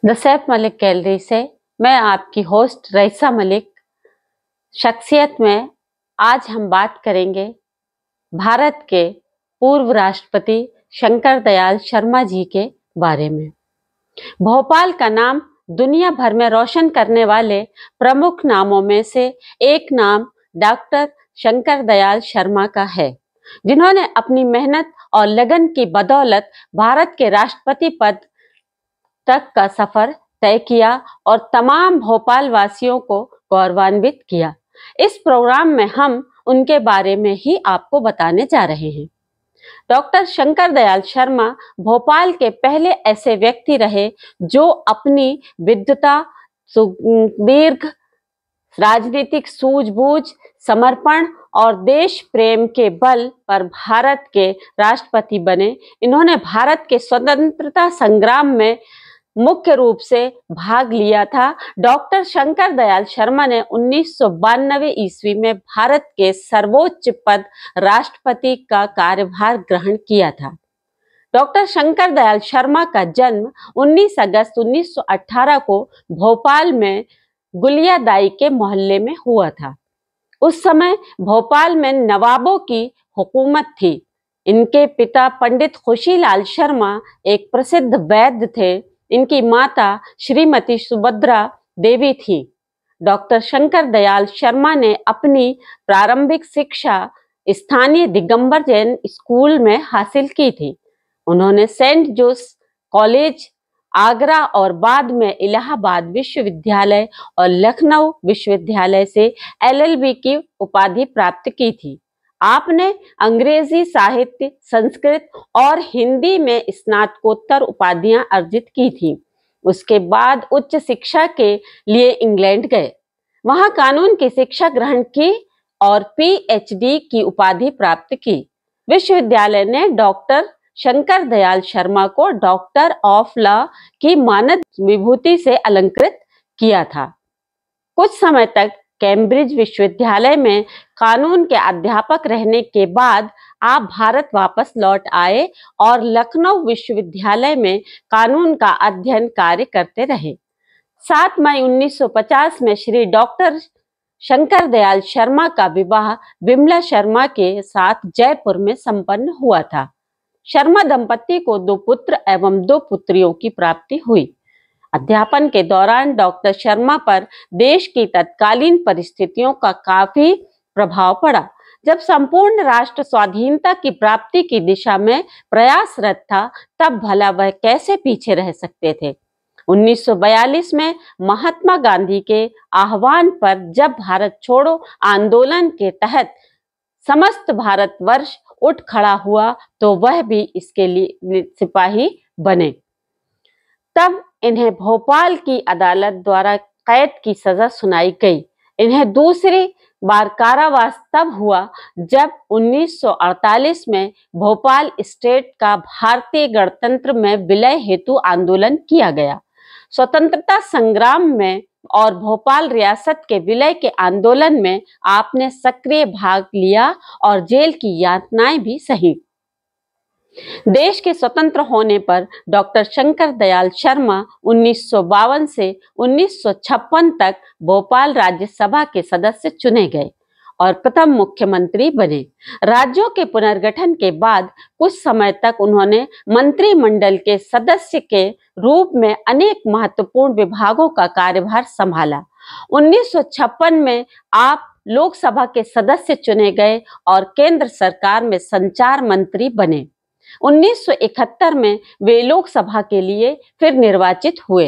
The Saif Malik gallery से मैं आपकी होस्ट रईसा मलिक। शख्सियत में आज हम बात करेंगे भारत के पूर्व राष्ट्रपति शंकर दयाल शर्मा जी के बारे में। भोपाल का नाम दुनिया भर में रोशन करने वाले प्रमुख नामों में से एक नाम डॉक्टर शंकर दयाल शर्मा का है, जिन्होंने अपनी मेहनत और लगन की बदौलत भारत के राष्ट्रपति पद तक का सफर तय किया और तमाम भोपाल वासियों को गौरवान्वित किया। इस प्रोग्राम में हम उनके बारे में ही आपको बताने जा रहे हैं। डॉक्टर शंकर दयाल शर्मा भोपाल के पहले ऐसे व्यक्ति रहे जो अपनी विद्वता, सुदीर्घ राजनीतिक सूझबूझ, समर्पण और देश प्रेम के बल पर भारत के राष्ट्रपति बने। इन्होंने भारत के स्वतंत्रता संग्राम में मुख्य रूप से भाग लिया था। डॉक्टर शंकर दयाल शर्मा ने 1992 ईस्वी में भारत के सर्वोच्च पद राष्ट्रपति का कार्यभार ग्रहण किया था। डॉक्टर शंकर दयाल शर्मा का जन्म 19 अगस्त 1918 को भोपाल में गुलियादाई के मोहल्ले में हुआ था। उस समय भोपाल में नवाबों की हुकूमत थी। इनके पिता पंडित खुशीलाल शर्मा एक प्रसिद्ध वैद्य थे। इनकी माता श्रीमती सुभद्रा देवी थी। डॉक्टर शंकर दयाल शर्मा ने अपनी प्रारंभिक शिक्षा स्थानीय दिगंबर जैन स्कूल में हासिल की थी। उन्होंने सेंट जोस कॉलेज आगरा और बाद में इलाहाबाद विश्वविद्यालय और लखनऊ विश्वविद्यालय से LLB की उपाधि प्राप्त की थी। आपने अंग्रेजी साहित्य, संस्कृत और हिंदी में स्नातकोत्तर उपाधियां अर्जित की थी। उसके बाद उच्च शिक्षा के लिए इंग्लैंड गए। वहां कानून की शिक्षा ग्रहण की और PhD की उपाधि प्राप्त की। विश्वविद्यालय ने डॉक्टर शंकर दयाल शर्मा को डॉक्टर ऑफ लॉ की मानद विभूति से अलंकृत किया था। कुछ समय तक कैम्ब्रिज विश्वविद्यालय में कानून के अध्यापक रहने के बाद आप भारत वापस लौट आए और लखनऊ विश्वविद्यालय में कानून का अध्ययन कार्य करते रहे। 7 मई 1950 में श्री डॉक्टर शंकर दयाल शर्मा का विवाह विमला शर्मा के साथ जयपुर में संपन्न हुआ था। शर्मा दंपति को 2 पुत्र एवं 2 पुत्रियों की प्राप्ति हुई। अध्यापन के दौरान डॉक्टर शर्मा पर देश की तत्कालीन परिस्थितियों का काफी प्रभाव पड़ा। जब संपूर्ण राष्ट्र स्वाधीनता की प्राप्ति की दिशा में प्रयासरत था, तब भला वह कैसे पीछे रह सकते थे। 1942 में महात्मा गांधी के आह्वान पर जब भारत छोड़ो आंदोलन के तहत समस्त भारतवर्ष उठ खड़ा हुआ, तो वह भी इसके लिए सिपाही बने। तब इन्हें भोपाल की अदालत द्वारा कैद की सजा सुनाई गई। इन्हें दूसरी बार कारावास तब हुआ जब 1948 में भोपाल स्टेट का भारतीय गणतंत्र में विलय हेतु आंदोलन किया गया। स्वतंत्रता संग्राम में और भोपाल रियासत के विलय के आंदोलन में आपने सक्रिय भाग लिया और जेल की यातनाएं भी सही। देश के स्वतंत्र होने पर डॉक्टर शंकर दयाल शर्मा 1952 से 1956 तक भोपाल राज्यसभा के सदस्य चुने गए और प्रथम मुख्यमंत्री बने। राज्यों के पुनर्गठन के बाद कुछ समय तक उन्होंने मंत्रिमंडल के सदस्य के रूप में अनेक महत्वपूर्ण विभागों का कार्यभार संभाला। 1956 में आप लोकसभा के सदस्य चुने गए और केंद्र सरकार में संचार मंत्री बने। 1971 में वे लोकसभा के लिए फिर निर्वाचित हुए।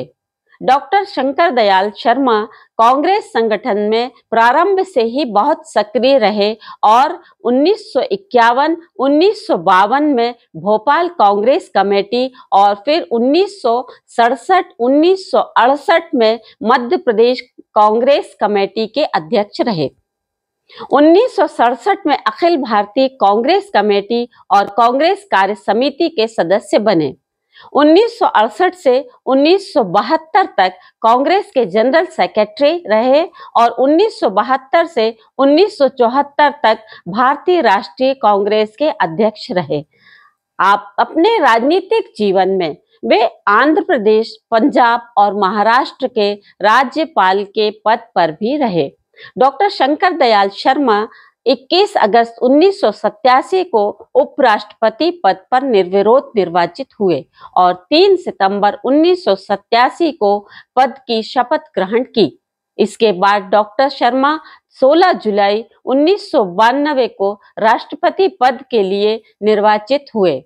डॉक्टर शंकर दयाल शर्मा कांग्रेस संगठन में प्रारंभ से ही बहुत सक्रिय रहे और 1951, 1952 में भोपाल कांग्रेस कमेटी और फिर 1967, 1968 में मध्य प्रदेश कांग्रेस कमेटी के अध्यक्ष रहे। 1967 में अखिल भारतीय कांग्रेस कमेटी और कांग्रेस कार्य समिति के सदस्य बने। 1968 से 1972 तक कांग्रेस के जनरल सेक्रेटरी रहे और 1972 से 1974 तक भारतीय राष्ट्रीय कांग्रेस के अध्यक्ष रहे। आप अपने राजनीतिक जीवन में वे आंध्र प्रदेश, पंजाब और महाराष्ट्र के राज्यपाल के पद पर भी रहे। डॉक्टर शंकर दयाल शर्मा 21 अगस्त 1987 को उपराष्ट्रपति पद पर निर्विरोध निर्वाचित हुए और 3 सितंबर 1987 को पद की शपथ ग्रहण की। इसके बाद डॉक्टर शर्मा 16 जुलाई 1992 को राष्ट्रपति पद के लिए निर्वाचित हुए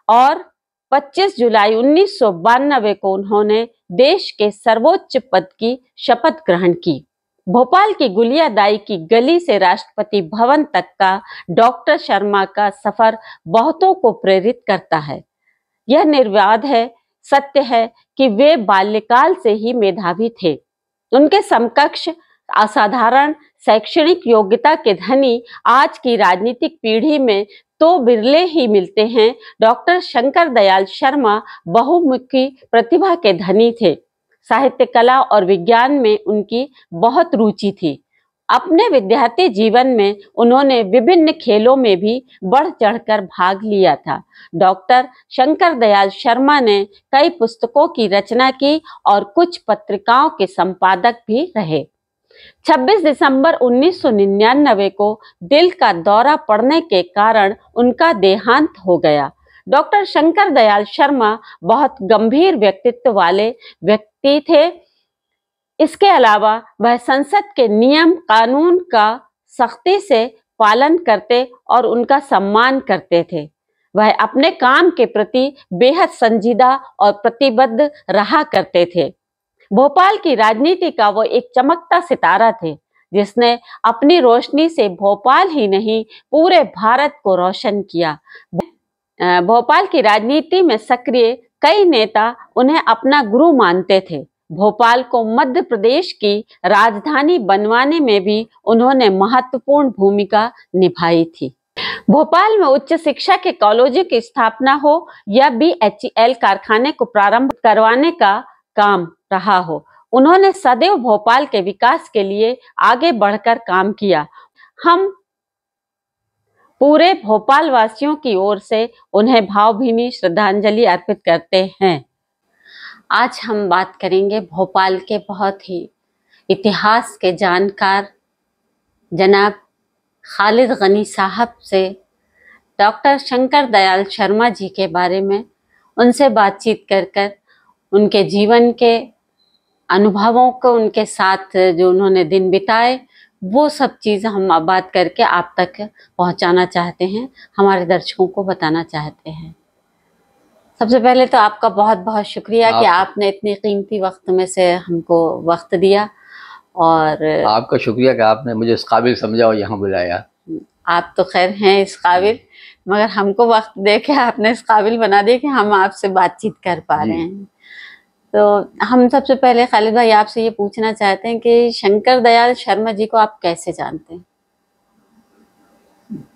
और 25 जुलाई 1992 को उन्होंने देश के सर्वोच्च पद की शपथ ग्रहण की। भोपाल की गुलियादाई की गली से राष्ट्रपति भवन तक का डॉक्टर शर्मा का सफर बहुतों को प्रेरित करता है। यह निर्विवाद है, सत्य है कि वे बाल्यकाल से ही मेधावी थे। उनके समकक्ष असाधारण शैक्षणिक योग्यता के धनी आज की राजनीतिक पीढ़ी में तो बिरले ही मिलते हैं। डॉक्टर शंकर दयाल शर्मा बहुमुखी प्रतिभा के धनी थे। साहित्य, कला और विज्ञान में उनकी बहुत रुचि थी। अपने विद्यार्थी जीवन में उन्होंने विभिन्न खेलों में भी बढ़ चढ़कर भाग लिया था। डॉक्टर शंकर दयाल शर्मा ने कई पुस्तकों की रचना की और कुछ पत्रिकाओं के संपादक भी रहे। 26 दिसंबर 1999 को दिल का दौरा पड़ने के कारण उनका देहांत हो गया। डॉक्टर शंकर दयाल शर्मा बहुत गंभीर व्यक्तित्व वाले व्यक्ति थे। इसके अलावा वह संसद के नियम कानून का सख्ती से पालन करते और उनका सम्मान करते थे। वह अपने काम के प्रति बेहद संजीदा और प्रतिबद्ध रहा करते थे। भोपाल की राजनीति का वो एक चमकता सितारा थे जिसने अपनी रोशनी से भोपाल ही नहीं पूरे भारत को रोशन किया। भोपाल की राजनीति में सक्रिय कई नेता उन्हें अपना गुरु मानते थे। भोपाल को मध्य प्रदेश की राजधानी बनवाने में भी उन्होंने महत्वपूर्ण भूमिका निभाई थी। भोपाल में उच्च शिक्षा के कॉलेजों की स्थापना हो या BHEL कारखाने को प्रारंभ करवाने का काम रहा हो, उन्होंने सदैव भोपाल के विकास के लिए आगे बढ़कर काम किया। हम पूरे भोपाल वासियों की ओर से उन्हें भावभीनी श्रद्धांजलि अर्पित करते हैं। आज हम बात करेंगे भोपाल के बहुत ही इतिहास के जानकार जनाब खालिद गनी साहब से, डॉक्टर शंकर दयाल शर्मा जी के बारे में। उनसे बातचीत कर उनके जीवन के अनुभवों को, उनके साथ जो उन्होंने दिन बिताए, वो सब चीज़ हम बात करके आप तक पहुंचाना चाहते हैं, हमारे दर्शकों को बताना चाहते हैं। सबसे पहले तो आपका बहुत बहुत शुक्रिया कि आपने इतने कीमती वक्त में से हमको वक्त दिया, और आपका शुक्रिया कि आपने मुझे इस काबिल समझा और यहाँ बुलाया। आप तो खैर हैं इस काबिल, मगर हमको वक्त दे के आपने इस काबिल बना दिया कि हम आपसे बातचीत कर पा रहे हैं। तो हम सबसे पहले खालिद भाई आपसे ये पूछना चाहते हैं कि शंकर दयाल शर्मा जी को आप कैसे जानते हैं?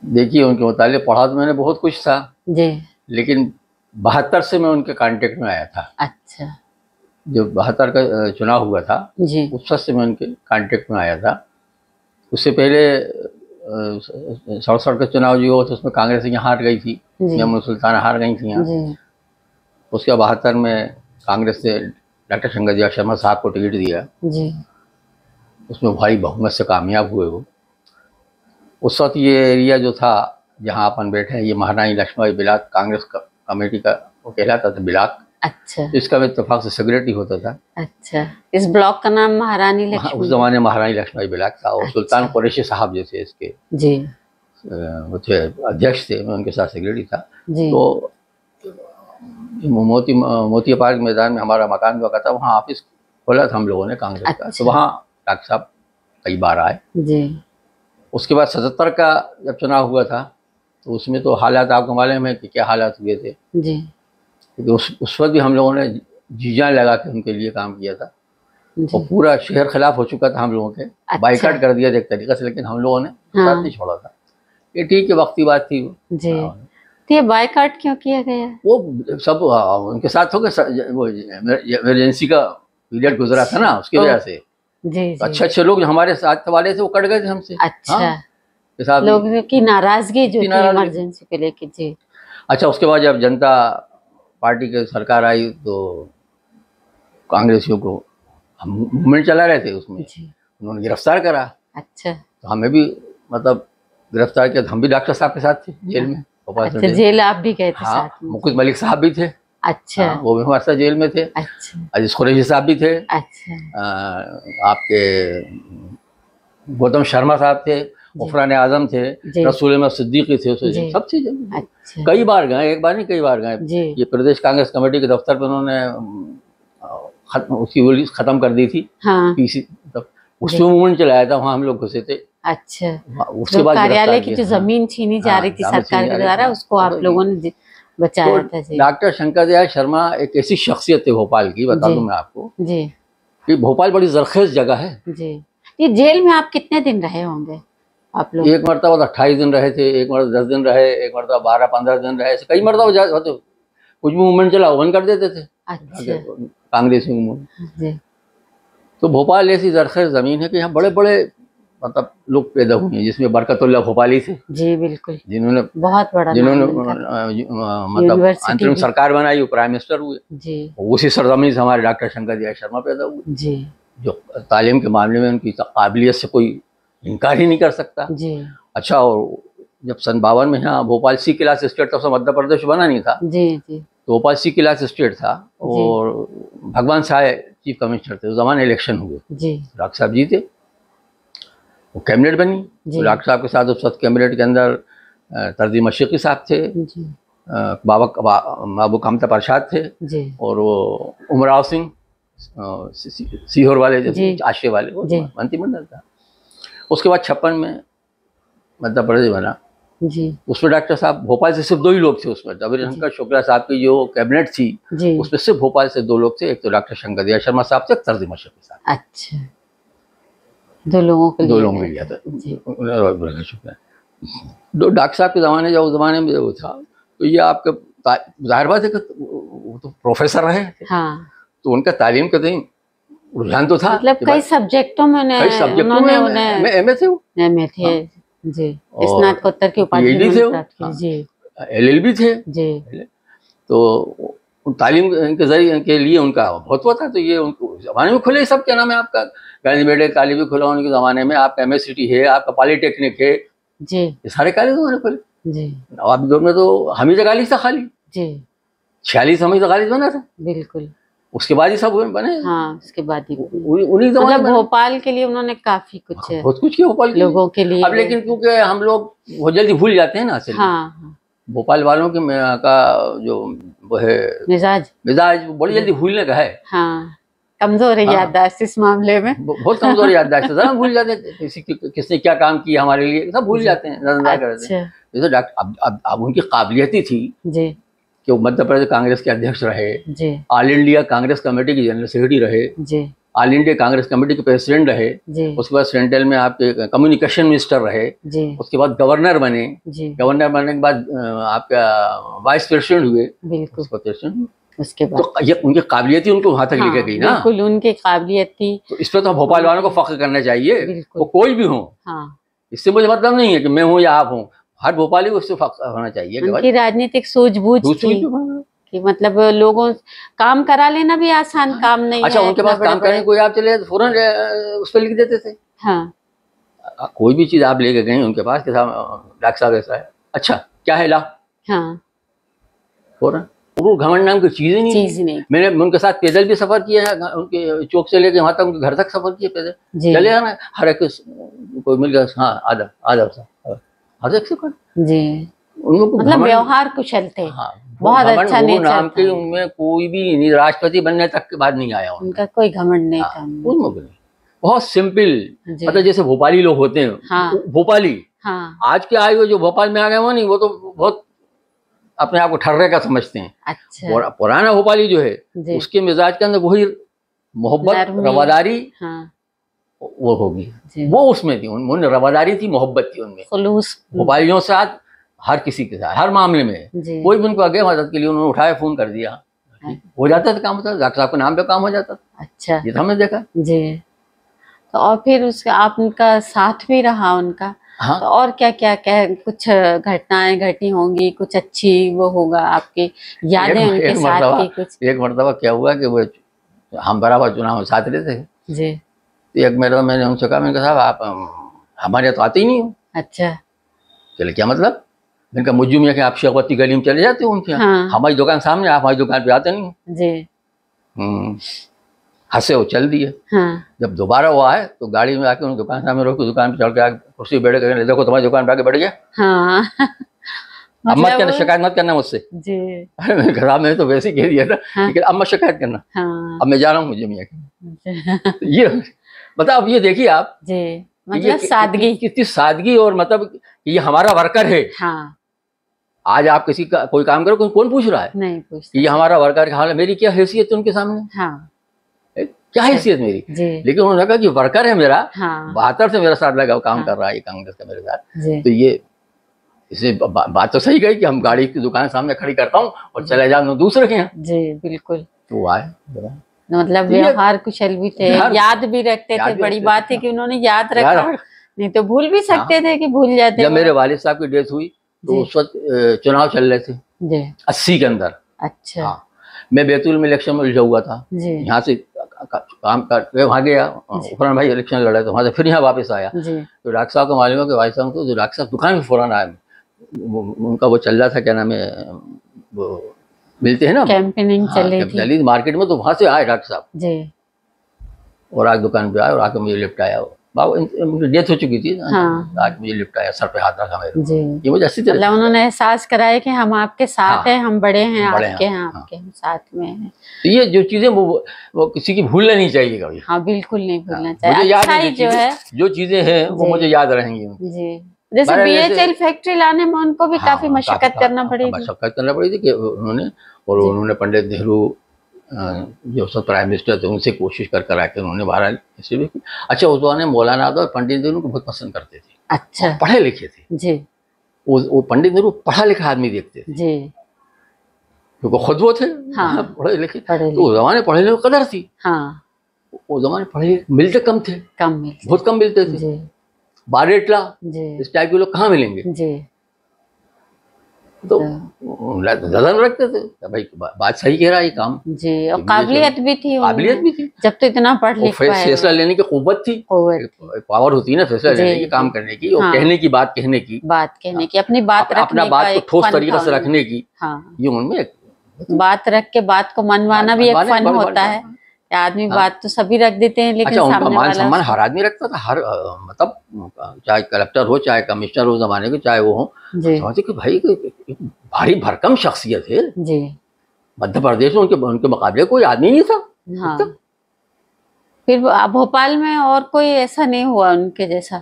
देखिए, उनके मुतालिक पढ़ा तो मैंने बहुत कुछ था जी, लेकिन 72 से मैं उनके कांटेक्ट में आया था। अच्छा। जब 72 का चुनाव हुआ था जी, उस वक्त से मैं उनके कांटेक्ट में आया था। उससे पहले 67 का चुनाव जो हुआ था उसमें कांग्रेस यहाँ हार गई थी, यमुना सुल्तान हार गई थी यहाँ। उसके 72 में कांग्रेस ने डॉक्टर शंकर दयाल शर्मा साहब को टिकट दिया जी। उसमें भारी बहुमत से कामयाब हुए वो। उस वक्त ये एरिया जो था जहाँ अपन बैठे हैं, ये महारानी लक्ष्मीबाई ब्लॉक कांग्रेस कमेटी का वो कहलाता था ब्लॉक। अच्छा। इसका इत्तेफाक से सेक्रेटरी होता था। अच्छा, इस ब्लॉक का नाम महारानी लक्ष्मी, उस जमाने महारानी लक्ष्मीबाई ब्लॉक था। और सुल्तान कुरैशी साहब जैसे इसके जी वो थे अध्यक्ष थे, मैं उनके साथ सेक्रेटरी था जी। तो मोती पार्क मैदान में हमारा मकान हुआ था, वहाँ ऑफिस खोला था हम लोगों ने कांग्रेस का। अच्छा। तो वहाँ डॉक्टर साहब कई बार आए जी। उसके बाद 77 का जब चुनाव हुआ था तो उसमें तो हालात आपको मालूम है कि क्या हालात हुए थे जी। तो उस वक्त भी हम लोगों ने जी जान लगा के उनके लिए काम किया था। और पूरा शहर खिलाफ हो चुका था हम लोगों के। अच्छा। बाइकाट कर दिया था एक तरीके से, लेकिन हम लोगों ने साथ नहीं छोड़ा था। ये ठीक है, वक्ती बात थी जी। तो ये बाइकाट क्यों किया गया? वो सब उनके साथ हो गए, वो इमरजेंसी का पीरियड गुजरा था ना, उसकी वजह से जी। अच्छे लोग जो हमारे साथ वाले थे वो कट गए थे हमसे। अच्छा। लोगों की नाराजगी जो थी इमरजेंसी को लेके। जी। अच्छा, उसके बाद जब जनता पार्टी की सरकार आई तो कांग्रेसियों को हम मूवमेंट चला रहे थे, उसमें उन्होंने गिरफ्तार करा। अच्छा। तो हमें भी मतलब गिरफ्तार किया, तो हम भी डॉक्टर साहब के साथ थे जेल में। अच्छा, जेल आप भी गए थे? हाँ, साथ में? मुकुंद मलिक साहब भी थे। अच्छा। हाँ, वो भी हमारे साथ जेल में थे। अच्छा। अजीज कुरैशी साहब भी थे। अच्छा। आपके गौतम शर्मा साहब थे, मुफरान आजम थे, रसूल अहमद सिद्दीकी थे, सब थे। अच्छा। कई बार गए, एक बार नहीं कई बार गए। ये प्रदेश कांग्रेस कमेटी के दफ्तर पर उन्होंने उसकी वो खत्म कर दी थी। हाँ। पीसी उसमें मूवमेंट चलाया था, वहाँ हम लोग घुसे थे। अच्छा। उसके बाद कार्यालय की जो जमीन छीनी जा रही थी सरकार के द्वारा, उसको आप लोगों ने बचाया था। डॉक्टर शंकर दयाल शर्मा एक ऐसी शख्सियत है भोपाल की, बता दूं मैं आपको जी, कि भोपाल बड़ी जरखेज जगह है जी। ये जेल में आप कितने दिन रहे होंगे आप लोग? एक मरतबा 28 दिन रहे थे, एक मरतबा 10 दिन रहे, एक मरतबा 12-15 दिन रहे, कई मरतबा होते। कुछ भी मूवमेंट चला बंद कर देते थे। अच्छा। कांग्रेसी मूवमेंट। तो भोपाल ऐसी जरखेज जमीन है कि यहाँ बड़े बड़े मतलब लोग पैदा हुए हैं, जिसमें बरकतुल्लाह भोपाली थे। जी बिल्कुल। जिन्होंने बहुत बड़ा, जिन्होंने मतलब अंतरिम सरकार बनाई, वो प्राइम मिनिस्टर हुए जी। उसी सरजमीन से हमारे डॉक्टर शंकर दयाल शर्मा पैदा हुए जी, जो तालीम के मामले में उनकी काबिलियत से कोई इनकार ही नहीं कर सकता जी। अच्छा, और जब सन 52 में यहाँ भोपाल सी क्लास स्टेट, तब से मध्य प्रदेश बना नहीं था जी जी, तो भोपाल सी क्लास स्टेट था। और भगवान शाह चीफ कमिश्नर थे, उस जमाने इलेक्शन हुए जी, डॉक्टर साहब जीते, वो कैबिनेट बनी। तो डॉक्टर साहब के साथ उस वक्त कैबिनेट के अंदर तरजी मशीकी साहब थे, बाबू कामता प्रसाद थे जी, और वो उमराव सिंह सीहोर वाले जो आशे वाले, वो मंत्रिमंडल था। उसके बाद 56 में मध्य प्रदेश बना जी, उसमें डॉक्टर साहब भोपाल से सिर्फ 2 ही लोग थे उसमें। रवि शंकर शुक्ला साहब की जो कैबिनेट थी उसमें सिर्फ भोपाल से 2 लोग थे, एक तो डॉक्टर शंकर दयाल शर्मा साहब थे, एक तरजी मशीकी साहब। अच्छा, 2 लोगों को लिया था। डॉक्टर साहब के ज़माने, जब उस ज़माने में वो था, तो ये आपके जाहिर बात है कि वो तो प्रोफेसर रहे हाँ, तो उनका तालीम के कहीं रुझान तो था। मतलब कई सब्जेक्टों में मैं एमए थे जी, स्नातकोत्तर की उपाधि प्राप्त की जी, एलएलबी थे जी। तो तालीम के जरिए के लिए उनका बहुत हुआ था। तो ये उनको ज़माने में खुले सब, क्या नाम है आपका, गांधी मेडिकल कॉलेज भी खुला उनके ज़माने में, आपका एमएससीटी है, आपका पॉलिटेक्निक है जी, ये सारे कॉलेज उन्होंने खुले जी। नवाब दौर में तो हमीजा कॉलेज था खाली जी, 46 हमीजा कॉलेज बना था बिल्कुल, उसके बाद ही सब बने हाँ, उसके बाद ही उन्हीं मतलब भोपाल के लिए उन्होंने काफी कुछ बहुत कुछ किया भोपाल के लोगों के लिए। अब लेकिन क्योंकि हम लोग बहुत जल्दी भूल जाते हैं ना असल हाँ, भोपाल वालों के का जो वो है मिजाज बड़ी जल्दी भूलने का है हाँ, कमजोर है याददाश्त इस मामले में, बहुत कमजोर याददाश्त है, भूल जाते हैं किसने क्या काम किया हमारे लिए, सब भूल जाते हैं, नजरअंदाज करते हैं। जैसे डॉक्टर अब उनकी काबिलियत ही थी जी कि वो मध्य प्रदेश कांग्रेस के अध्यक्ष रहे जी, ऑल इंडिया कांग्रेस कमेटी के जनरल सेक्रेटरी रहे जी, ऑल इंडिया कांग्रेस कमेटी के प्रेसिडेंट रहे जी, उसके बाद सेंट्रल में आपके कम्युनिकेशन मिनिस्टर रहे जी, उसके बाद गवर्नर बने जी, गवर्नर बनने के बाद आपका वाइस प्रेसिडेंट हुए बिल्कुल, उसके बाद तो ये उनकी काबिलियत ही उनको वहां तक लेके गई ना, बिल्कुल उनकी काबिलियत थी। तो इस पर तो भोपाल वालों को फख्र करना चाहिए, वो कोई भी हो हाँ, इससे मुझे मतलब नहीं है कि मैं हूँ या आप हूँ, हर भोपाली को उससे फख्र होना चाहिए। उनकी राजनीतिक सूझबूझ थी कि मतलब लोगों काम करा लेना भी आसान काम नहीं अच्छा, है। उनके पास काम करने कोई आप चले तो फौरन उस पर लिख देते थे हाँ, कोई भी चीज आप लेके गए उनके पास, डॉक्टर साहब ऐसा है, अच्छा क्या है ला हाँ, फौरन घमंड नाम की चीज ही नहीं। मैंने उनके साथ पैदल भी सफर किया है, उनके चौक से लेके वहां तक उनके घर तक सफर किया पैदल, चले जाना हर एक कोई मिल गया हाँ आधा हर एक से कर जी, मतलब व्यवहार कुशल थे हाँ, बहुत अच्छा नेचर नाम के उनमें कोई भी राष्ट्रपति बनने तक के बाद नहीं आया उनका कोई घमंड नहीं था बहुत सिंपल, मतलब जैसे भोपाली लोग होते हैं हाँ, भोपाली हाँ, आज के आए हुए जो भोपाल में आ गए वो नहीं, वो तो बहुत अपने आप को ठर्रे का समझते हैं। अच्छा, पुराना भोपाली जो है उसके मिजाज के अंदर वही मोहब्बत रवादारी हाँ, वो होगी, वो उसमें थी, उनमें रवादारी थी, मोहब्बत थी उनमें, खुलूस भोपालियों से साथ हर किसी के साथ हर मामले में, कोई भी उनको आगे मदद के लिए उन्होंने उठाया फोन कर दिया हो जाता था काम, होता डॉक्टर साहब के नाम पे काम हो जाता था। अच्छा, ये तो हमने देखा जी। तो और फिर उसके आप उनका साथ भी रहा उनका हाँ। तो और क्या क्या क्या कुछ घटनाएं घटी होंगी, कुछ अच्छी वो होगा आपकी यादें उनके साथ की कुछ? एक मरतबा क्या हुआ कि वो हम बराबर चुनाव में साथ रहते थे जी। तो एक मरतबा मैंने उनसे कहा, मैंने कहा साहब आप हमारे यहाँ तो आते ही नहीं हो। अच्छा। चले क्या मतलब? मैंने कहा मुझे में कि आप शेखवती गली में चले जाते हो उनके यहाँ। हाँ। हमारी दुकान सामने, आप हमारी दुकान पे आते नहीं हो। जी। हंसे वो चल दिए। हाँ। जब दोबारा वो आए तो गाड़ी में आके उनकी दुकान सामने रोक के दुकान पे चढ़ के आके कुर्सी पे बैठ गए, देखो तुम्हारी दुकान पे आके बैठ गया। हाँ। अब मत करना, शिकायत मत करना मुझसे। जी। अरे मैंने कहा मैंने तो वैसे ही कह दिया था। हाँ। लेकिन अब मत शिकायत करना। हाँ। अब मैं जा रहा हूँ मुझे मियाँ के। ये मतलब अब ये देखिए आप जी, मतलब सादगी, कितनी सादगी, और मतलब ये हमारा वर्कर है। हाँ। आज आप किसी का कोई काम करो, कौन पूछ रहा है? नहीं पूछता। ये हमारा वर्कर, हाल मेरी क्या हैसियत है उनके सामने? हाँ। क्या हैसियत मेरी? जी। लेकिन उन्होंने कहा कि वर्कर है मेरा, हाँ। 72 से मेरे साथ लगा काम हाँ। कर रहा है, ये कांग्रेस का मेरे साथ। जी। तो ये इसने बात तो सही गई कि हम गाड़ी की दुकान सामने खड़ी करता हूँ और चले जाऊँ दूसरे के यहाँ। जी बिल्कुल। तो आए मतलब व्यवहार कुशल भी थे, याद भी रखते थे। बड़ी बात है कि उन्होंने याद रखा, नहीं तो भूल भी सकते थे कि भूल जाते। जब मेरे वालिद साहब की डेथ हुई तो उस वक्त चुनाव चल रहे थे जी 80 के अंदर। अच्छा। हाँ, मैं बैतूल में इलेक्शन में उलझा हुआ था। यहाँ से काम कर वहाँ गया, फौरन भाई इलेक्शन लड़ा, तो वहाँ से फिर यहाँ वापस आया। तो डॉक्टर साहब को मालूम है कि भाई साहब को, तो डॉक्टर साहब दुकान में फौरन आए। उनका वो चल रहा था, क्या नाम है, वो मिलते हैं ना, कैंपेनिंग चल रही थी मार्केट में, तो वहाँ से आए डॉक्टर साहब जी, और आगे दुकान पे आए और आके मुझे लिफ्ट आया। बाबा डेथ हो चुकी थी। हाँ। आके मुझे लिफ्ट आया, सर पे हाथ रखा मेरे जी। ये मुझे अच्छी तरह उन्होंने एहसास कराया कि हम आपके साथ हैं, हम बड़े हैं, आपके हैं, आपके हम साथ में हैं। तो ये जो चीजें वो किसी की भूलना नहीं चाहिए कभी। हाँ बिल्कुल नहीं भूलना चाहिए। मुझे याद है जो है, जो चीजें हैं वो मुझे याद रहेंगी जी। जैसे बीएचएल फैक्ट्री लाने में उनको भी काफी मशक्कत करना पड़ी थी कि उन्होंने पंडित नेहरू जो सब प्राइम मिनिस्टर थे उनसे कोशिश कर आके उन्होंने बाहर ऐसे भी। अच्छा, उस दौरान मौलाना आज़ाद और पंडित नेहरू को बहुत पसंद करते थे। अच्छा। पढ़े लिखे थे जी। वो पंडित नेहरू पढ़ा लिखा आदमी देखते थे जी, क्योंकि खुद वो थे। हाँ। पढ़े लिखे, तो उस जमाने पढ़े लिखे कदर थी। हाँ। उस जमाने पढ़े मिलते कम थे, बहुत कम मिलते थे। बारेटला इस टाइप के लोग कहाँ मिलेंगे जी। तो नजर रखते थे भाई, बात सही कह रहा है ये काम जी, और काबिलियत भी थी जब तो इतना पढ़ लिख पाए, फैसला लेने की कुव्वत थी, पावर होती है ना फैसला लेने की, काम करने की, और कहने की, बात कहने की, अपनी बात अपना बात को ठोस तरीके से रखने की। ये उनमें बात रख के बात को मनवाना भी एक फन होता है। आदमी बात तो सभी रख देते हैं, लेकिन सामने वाला सम्मान हर आदमी रखता था, हर मतलब चाहे कलेक्टर हो, चाहे कमिश्नर हो जमाने के, चाहे वो हो, समझते कि भाई भारी भरकम शख्सियत है जी। मध्य प्रदेश में उनके मुकाबले कोई आदमी नहीं था। हाँ। फिर भोपाल में और कोई ऐसा नहीं हुआ उनके जैसा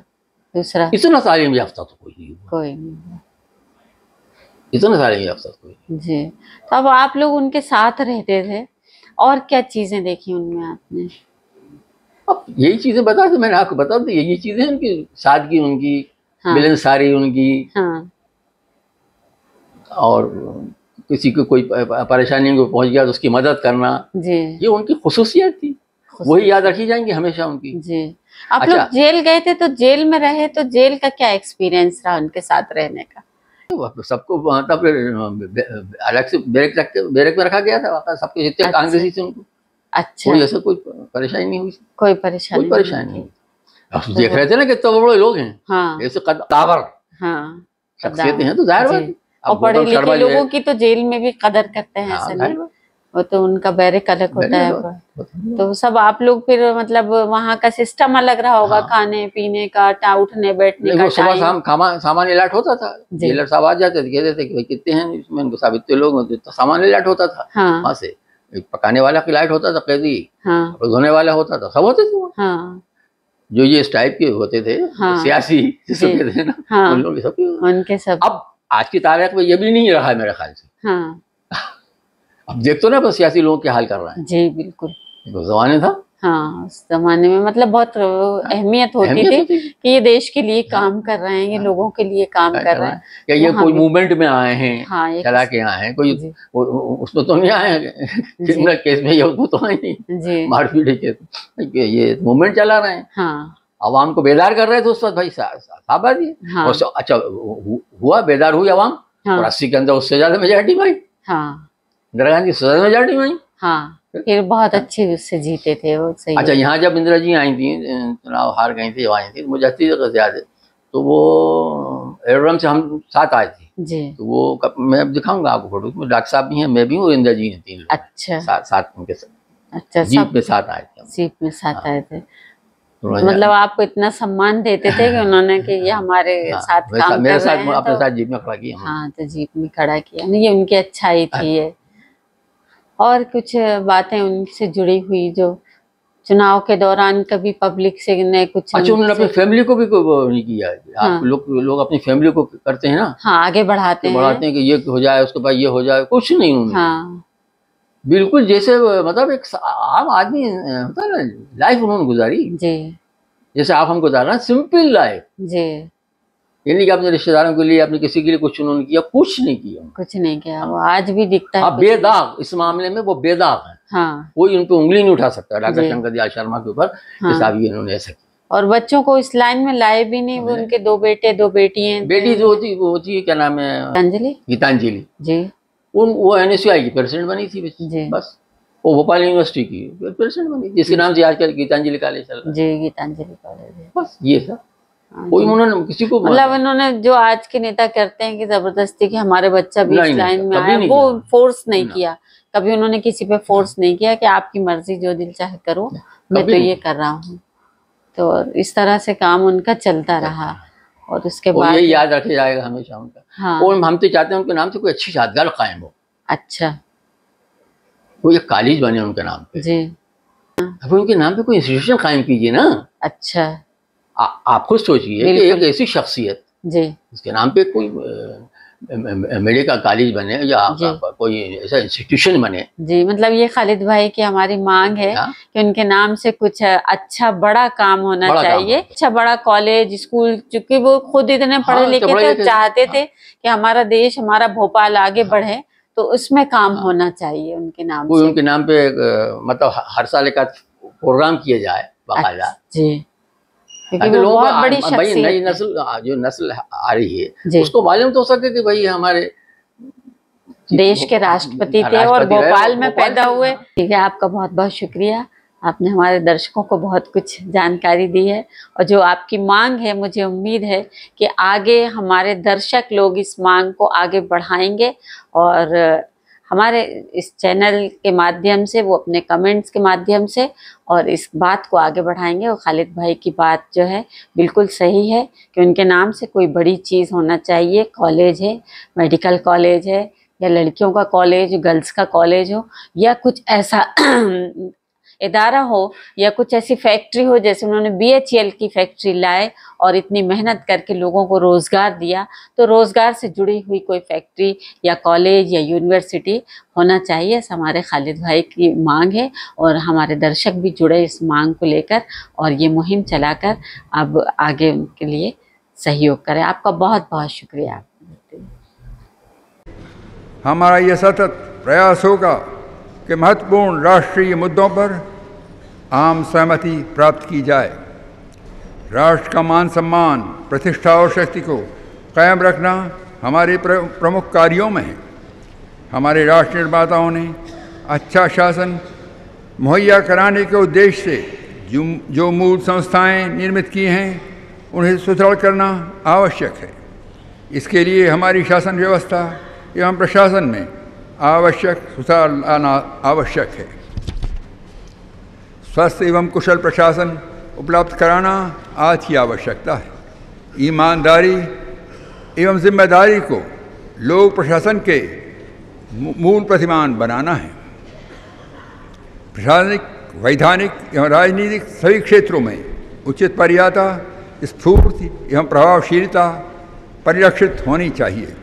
दूसरा, इतना तालीम याफ्ता तो कोई नहीं, इतना तालीम याफ्ता कोई जी। तो अब आप लोग उनके साथ रहते थे, और क्या चीजें देखी उनमें आपने? अब यही चीजें बता दी मैंने आपको, बता दी यही चीजें उनकी सादगी, उनकी मिलनसारी, उनकी और किसी को कोई परेशानी को पहुंच गया तो उसकी मदद करना जी, ये उनकी खुसूसियत थी, वही याद रखी जाएंगी हमेशा उनकी जी। आप अच्छा, लोग जेल गए थे, तो जेल में रहे, तो जेल का क्या एक्सपीरियंस रहा उनके साथ रहने का? सबको अलग से बैरक में रखा गया था, सबके जितने अच्छा, कांग्रेसी थे उनको। अच्छा। कोई ऐसा कोई परेशानी नहीं हुई, कोई परेशानी नहीं हुई। देख रहे थे ना कितने बड़े लोग हैं। हाँ। ऐसे कदावर शख्सियतें हैं, तो जाहिर बात है। और पढ़े लिखे लोगों की तो जेल में भी कदर करते हैं, ऐसा नहीं, वो तो उनका बैरक अलग होता है। तो सब आप लोग फिर मतलब वहाँ का सिस्टम अलग रहा होगा। हाँ। खाने पीने का, उठने बैठने का, सुबह शाम सामान अलर्ट होता था। जेलर साहब आ जाते थे, कहते थे कि कितने हैं इसमें, उनको साहब इतने लोग, तो सामान अलर्ट होता था। हाँ। वहाँ से पकाने वाला की लाइट होता था, कैदी। हाँ। धोने वाला होता था, सब होते थे। हाँ। जो ये इस टाइप के होते थे। हाँ। सियासी जिसको कहते हैं ना। हाँ। उन लोग उनके सब अब आज की तारीख में ये भी नहीं रहा है मेरे ख्याल से। हाँ। अब देखते ना सियासी लोग क्या हाल कर रहे हैं जी। बिल्कुल जमाने था। हाँ, उस जमाने में मतलब बहुत अहमियत होती थी कि ये देश के लिए काम कर रहे हैं, ये लोगों के लिए काम कर रहे हैं, या ये कोई मूवमेंट में आए हैं। हाँ, चला के आए हैं, कोई उसमें तो नहीं आए हैं, क्रिमिनल केस में, ये उसमें तो आए नहीं, मारपीट के, ये मूवमेंट चला रहे हैं। हाँ। आवाम को बेदार कर रहे थे उस वक्त भाई, साफ बात है। हाँ। और अच्छा हुआ, बेदार हुई आवाम। हाँ। और 80 के अंदर उससे ज्यादा मेजॉरिटी भाई। हाँ, इंदिरा गांधी उससे ज्यादा मेजॉरिटी भाई। हाँ, फिर बहुत अच्छे उससे जीते थे वो, सही। अच्छा, यहाँ जब इंदिरा जी आई थी, चुनाव हार गई थी, जब आई थी, तो मुझे अच्छी जगह से याद है, तो वो एरोड्रम से हम साथ आए थे जी। तो वो मैं अब दिखाऊंगा आपको फोटो, उसमें डॉक्टर साहब भी हैं, मैं भी हूँ, इंदिरा जी हैं, 3 लोग। अच्छा। साथ उनके साथ। अच्छा, जीप में साथ आए थे। जीप में साथ हाँ। आए थे। मतलब आपको इतना सम्मान देते थे कि उन्होंने कि ये हमारे साथ काम मेरे कर साथ रहे हैं, अपने तो साथ जीप में खड़ा किया। हाँ, तो जीप में खड़ा किया, नहीं ये उनकी अच्छाई थी ये। और कुछ बातें उनसे जुड़ी हुई जो चुनाव के दौरान कभी पब्लिक से ने कुछ। अच्छा, उन्होंने अपनी फैमिली को भी वो नहीं किया है। हाँ। आप लोग अपनी फैमिली को करते हैं ना। हाँ, आगे बढ़ाते हैं कि ये हो जाए, उसके बाद ये हो जाए, कुछ नहीं उन्होंने। हाँ। बिल्कुल जैसे मतलब एक आम आदमी होता है ना, लाइफ उन्होंने गुजारी जी, जैसे आप हमको गुजार रहे हैं, सिंपल लाइफ जी। ये नहीं कि अपने रिश्तेदारों के लिए, अपने किसी के लिए कुछ उन्होंने किया, कुछ नहीं किया। कुछ नहीं किया, वो आज भी दिखता है। हाँ, बेदाग, इस मामले में वो बेदाग है। हाँ। कोई उन पे उंगली नहीं उठा सकता डॉक्टर शंकर दयाल शर्मा के ऊपर। हाँ। साहब ये इन्होंने ऐसा किया। और बच्चों को इस लाइन में लाए भी नहीं, वो उनके 2 बेटे 2 बेटियां। बेटी जो होती वो होती है, क्या नाम है, गीतांजलि जी। वो NSUI की प्रेसिडेंट बनी थी जी। बस वो भोपाल यूनिवर्सिटी की प्रेसिडेंट बनी, जिसके नाम से आजकल गीतांजलि कॉलेज चल रहा है जी, गीतांजलि कॉलेज। बस ये था। कोई उन्होंने किसी को मतलब उन्होंने जो आज के नेता करते हैं कि जबरदस्ती कि हमारे बच्चा भी इस लाइन में आए, वो फोर्स नहीं किया कभी। उन्होंने किसी पे फोर्स नहीं किया कि आपकी मर्जी, जो दिल चाहे करो, मैं तो ये कर रहा हूँ। तो इस तरह से काम उनका चलता रहा। और उसके बाद ये याद रखा जाएगा हमेशा उनका। हाँ। और हम तो चाहते हैं उनके नाम से कोई अच्छी यादगार कायम हो। अच्छा, कोई एक कॉलेज बने उनके नाम पे जी। अब उनके नाम पे कोई इंस्टीट्यूशन कायम कीजिए ना। अच्छा। आप खुद सोचिए कि एक ऐसी शख्सियत जी जिसके नाम पे कोई मेडिकल कॉलेज बने या कोई ऐसा इंस्टीट्यूशन बने जी। मतलब ये खालिद भाई की हमारी मांग है कि उनके नाम से कुछ अच्छा बड़ा काम होना चाहिए। अच्छा बड़ा कॉलेज, स्कूल, चूंकि वो खुद इतने पढ़े लिखे थे, चाहते थे कि हमारा देश, हमारा भोपाल आगे बढ़े, तो उसमें काम होना चाहिए उनके नाम से। उनके नाम पे मतलब हर साल एक प्रोग्राम किया जाए बाकायदा जी। क्योंकि वो बहुत बड़ी शख्सियत, नई नस्ल, जो नस्ल आ रही है, उसको मालूम तो हो सके कि भाई हमारे देश के राष्ट्रपति थे और भोपाल में पैदा हुए। ठीक है, आपका बहुत बहुत शुक्रिया। आपने हमारे दर्शकों को बहुत कुछ जानकारी दी है, और जो आपकी मांग है, मुझे उम्मीद है कि आगे हमारे दर्शक लोग इस मांग को आगे बढ़ाएंगे और हमारे इस चैनल के माध्यम से, वो अपने कमेंट्स के माध्यम से, और इस बात को आगे बढ़ाएंगे। और खालिद भाई की बात जो है बिल्कुल सही है कि उनके नाम से कोई बड़ी चीज़ होना चाहिए। कॉलेज है, मेडिकल कॉलेज है, या लड़कियों का कॉलेज, गर्ल्स का कॉलेज हो, या कुछ ऐसा इदारा हो, या कुछ ऐसी फैक्ट्री हो, जैसे उन्होंने BHEL की फैक्ट्री लाए और इतनी मेहनत करके लोगों को रोज़गार दिया। तो रोज़गार से जुड़ी हुई कोई फैक्ट्री या कॉलेज या यूनिवर्सिटी होना चाहिए। हमारे खालिद भाई की मांग है, और हमारे दर्शक भी जुड़े इस मांग को लेकर, और ये मुहिम चलाकर अब आगे उनके लिए सहयोग करें। आपका बहुत बहुत शुक्रिया। हमारा ये सतत प्रयास होगा कि महत्वपूर्ण राष्ट्रीय मुद्दों पर आम सहमति प्राप्त की जाए। राष्ट्र का मान सम्मान, प्रतिष्ठा और शक्ति को कायम रखना हमारे प्रमुख कार्यों में है। हमारे राष्ट्र निर्माताओं ने अच्छा शासन मुहैया कराने के उद्देश्य से जो मूल संस्थाएं निर्मित की हैं, उन्हें सुदृढ़ करना आवश्यक है। इसके लिए हमारी शासन व्यवस्था एवं प्रशासन में आवश्यक सुधार लाना आवश्यक है। स्वस्थ एवं कुशल प्रशासन उपलब्ध कराना आज की आवश्यकता है। ईमानदारी एवं जिम्मेदारी को लोक प्रशासन के मूल प्रतिमान बनाना है। प्रशासनिक, वैधानिक एवं राजनीतिक सभी क्षेत्रों में उचित मर्यादा, स्फूर्ति एवं प्रभावशीलता परिलक्षित होनी चाहिए।